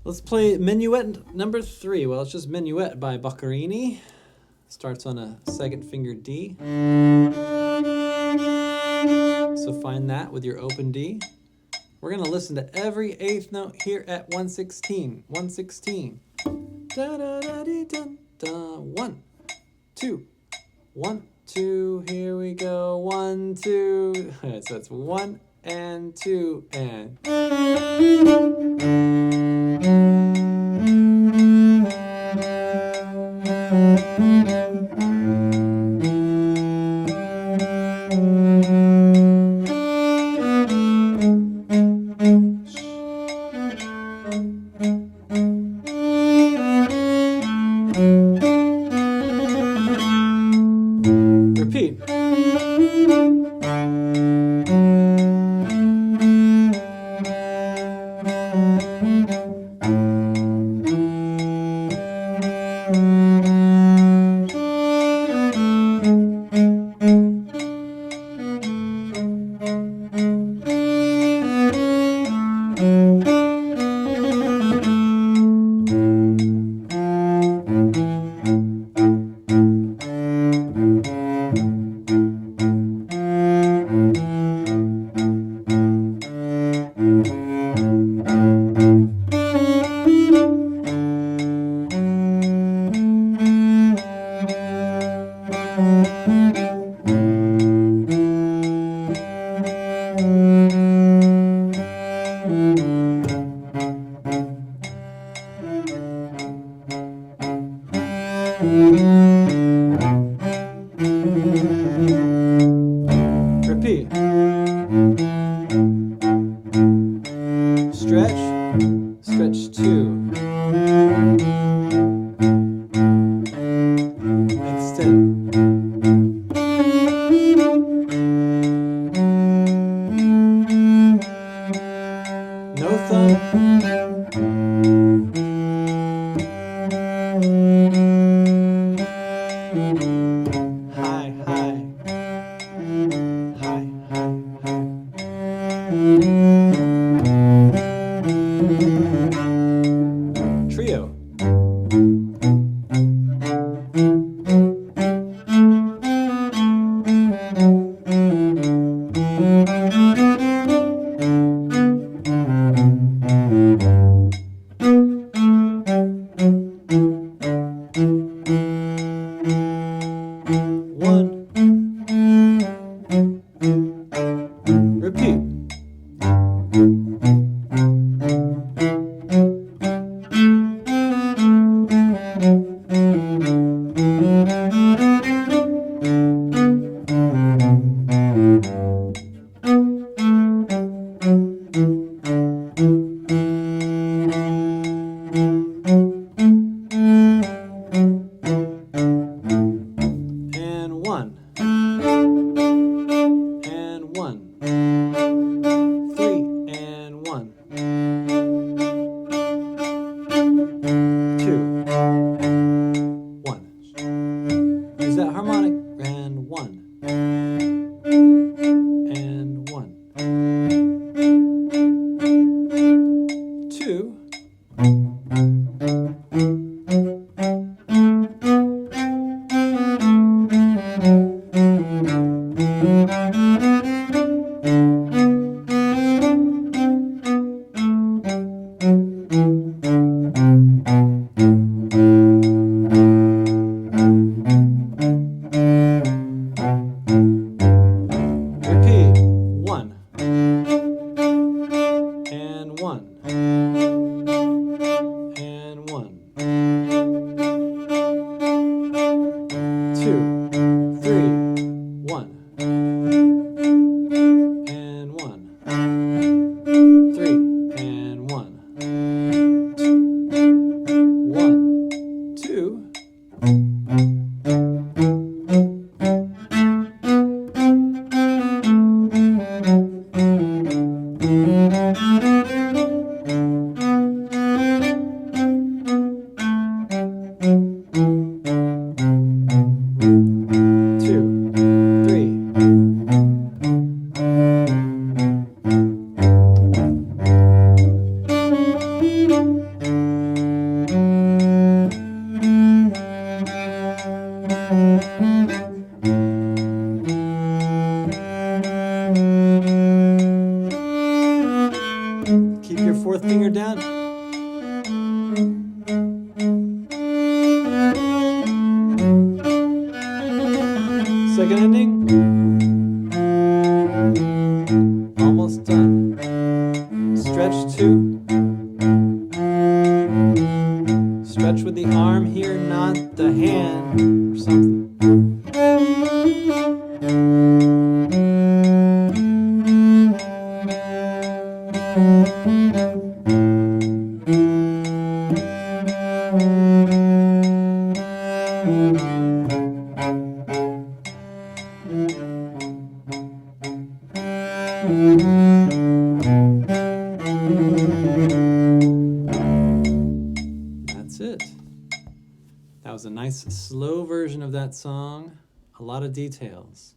Let's play Minuet number 3. Well, it's just Minuet by Boccherini. Starts on a second finger D. So find that with your open D. We're going to listen to every eighth note here at 116. 116. Da da da dee dun da. 1, 2, 1, 2. Here we go. 1, 2. So that's 1 and 2 and. Repeat. Repeat. Stretch. Stretch 2. Extend. No thumb. High, high. High, high, high. Trio. One. Repeat. And 1. And 1. 3 and 1. 2. 1. Use that harmonic. And 1. And 1. 2. Repeat. 1. And 1. And 1. 2, 3, 1. And 1. 3 and 1. 1, 2. your fourth finger down. Second ending. Almost done. Stretch 2. Stretch with the arm here, not the hand or something. That's it. That was a nice slow version of that song. A lot of details.